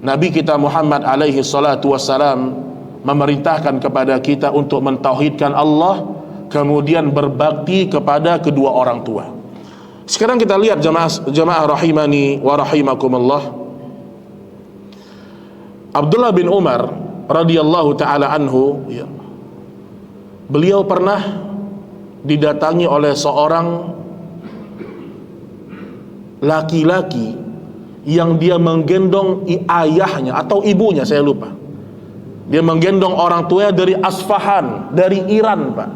Nabi kita Muhammad alaihi salatu wassalam memerintahkan kepada kita untuk mentauhidkan Allah, kemudian berbakti kepada kedua orang tua. Sekarang kita lihat jamaah rahimani wa rahimakumullah. Abdullah bin Umar radhiyallahu taala anhu, ya, beliau pernah didatangi oleh seorang laki-laki yang dia menggendong ayahnya atau ibunya, saya lupa. Dia menggendong orang tuanya dari Asfahan, dari Iran, Pak.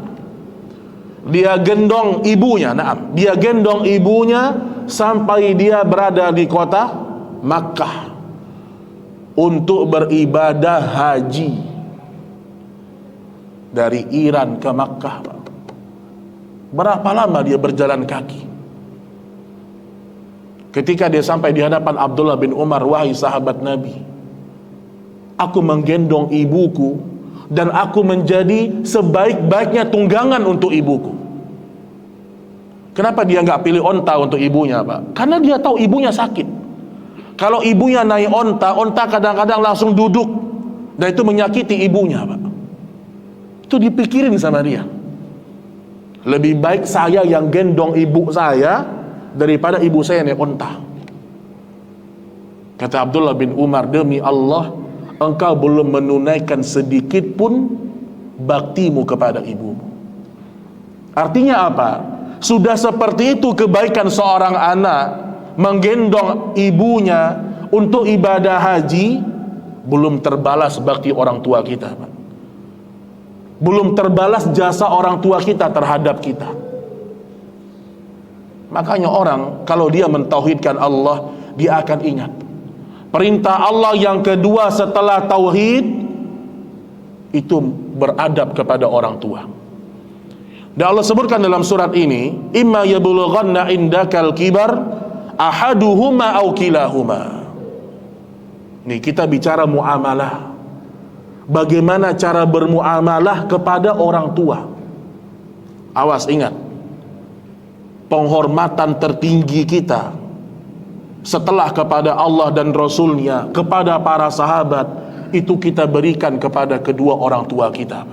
Dia gendong ibunya, dia gendong ibunya sampai dia berada di kota Makkah untuk beribadah haji. Dari Iran ke Makkah, Pak. Berapa lama dia berjalan kaki? Ketika dia sampai di hadapan Abdullah bin Umar, wahai sahabat Nabi, aku menggendong ibuku dan aku menjadi sebaik-baiknya tunggangan untuk ibuku. Kenapa dia nggak pilih onta untuk ibunya, Pak? Karena dia tahu ibunya sakit. Kalau ibunya naik onta, onta kadang-kadang langsung duduk, dan itu menyakiti ibunya, Pak. Itu dipikirin sama dia. Lebih baik saya yang gendong ibu saya daripada ibu saya naik onta. Kata Abdullah bin Umar, demi Allah, engkau belum menunaikan sedikit pun baktimu kepada ibumu. Artinya apa? Sudah seperti itu kebaikan seorang anak menggendong ibunya untuk ibadah haji, belum terbalas bakti orang tua kita, Pak. Belum terbalas jasa orang tua kita terhadap kita. Makanya orang kalau dia mentauhidkan Allah, dia akan ingat perintah Allah yang kedua setelah tauhid, itu beradab kepada orang tua. Dan Allah sebutkan dalam surat ini, imma yablughanna indakal kibar ahaduhuma aw kilahuma. Nih kita bicara muamalah. Bagaimana cara bermuamalah kepada orang tua. Awas, ingat, penghormatan tertinggi kita setelah kepada Allah dan Rasulnya, kepada para sahabat, itu kita berikan kepada kedua orang tua kita.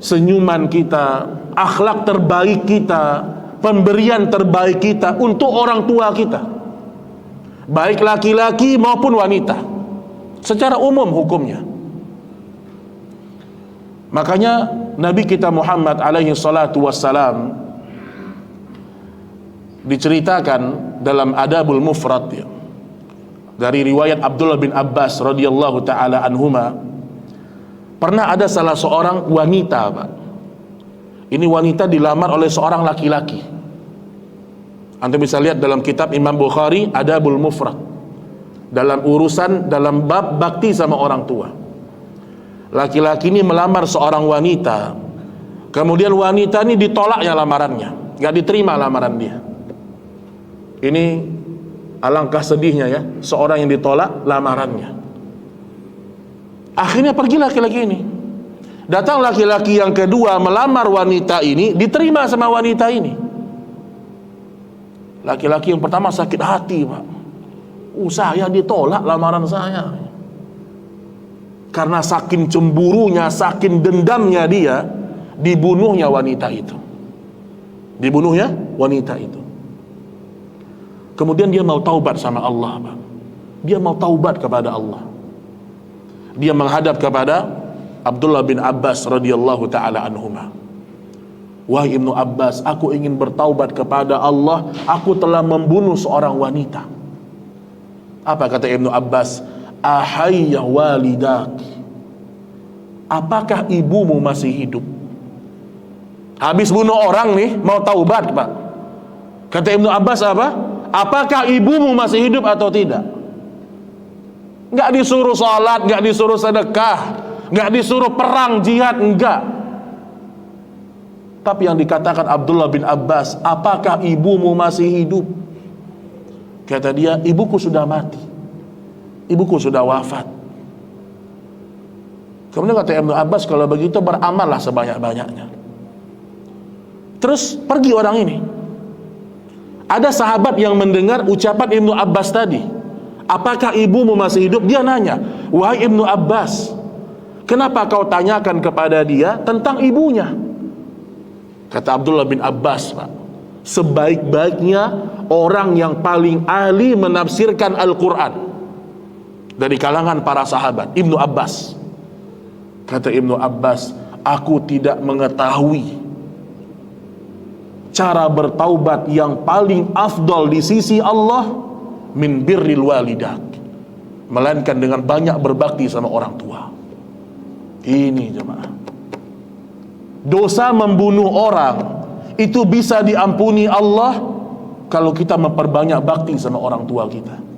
Senyuman kita, akhlak terbaik kita, pemberian terbaik kita untuk orang tua kita, baik laki-laki maupun wanita, secara umum hukumnya. Makanya Nabi kita Muhammad alaihi salatu wassalam diceritakan dalam Adabul Mufrad, ya, dari riwayat Abdullah bin Abbas radhiyallahu taala anhuma, pernah ada salah seorang wanita, Pak. Ini wanita dilamar oleh seorang laki-laki. Anda bisa lihat dalam kitab Imam Bukhari Adabul Mufrad, dalam urusan, dalam bab bakti sama orang tua. Laki-laki ini melamar seorang wanita, kemudian wanita ini ditolaknya lamarannya, gak diterima lamaran dia. Ini alangkah sedihnya, ya, seorang yang ditolak lamarannya. Akhirnya pergi laki-laki ini, datang laki-laki yang kedua melamar wanita ini, diterima sama wanita ini. Laki-laki yang pertama sakit hati, Pak. Saya ditolak lamaran saya. Karena saking cemburunya, saking dendamnya dia, dibunuhnya wanita itu. Dibunuhnya wanita itu. Kemudian dia mau taubat sama Allah, Pak. Dia mau taubat kepada Allah. Dia menghadap kepada Abdullah bin Abbas radhiyallahu taala anhuma. Wahai Ibnu Abbas, aku ingin bertaubat kepada Allah. Aku telah membunuh seorang wanita. Apa kata Ibnu Abbas? Ahayya walidaki, apakah ibumu masih hidup? Habis bunuh orang nih, mau taubat, Pak. Kata Ibnu Abbas apa? Apakah ibumu masih hidup atau tidak? Nggak disuruh sholat, nggak disuruh sedekah, nggak disuruh perang jihad, enggak. Tapi yang dikatakan Abdullah bin Abbas, apakah ibumu masih hidup? Kata dia, ibuku sudah mati, ibuku sudah wafat. Kemudian kata Ibnu Abbas, kalau begitu beramallah sebanyak-banyaknya. Terus pergi orang ini. Ada sahabat yang mendengar ucapan Ibnu Abbas tadi, apakah ibumu masih hidup? Dia nanya, wahai Ibnu Abbas, kenapa kau tanyakan kepada dia tentang ibunya? Kata Abdullah bin Abbas, Pak, sebaik-baiknya orang yang paling ahli menafsirkan Al-Quran dari kalangan para sahabat, Ibnu Abbas. Kata Ibnu Abbas, aku tidak mengetahui cara bertaubat yang paling afdol di sisi Allah min birril walidat, melainkan dengan banyak berbakti sama orang tua. Ini jemaah, dosa membunuh orang itu bisa diampuni Allah kalau kita memperbanyak bakti sama orang tua kita.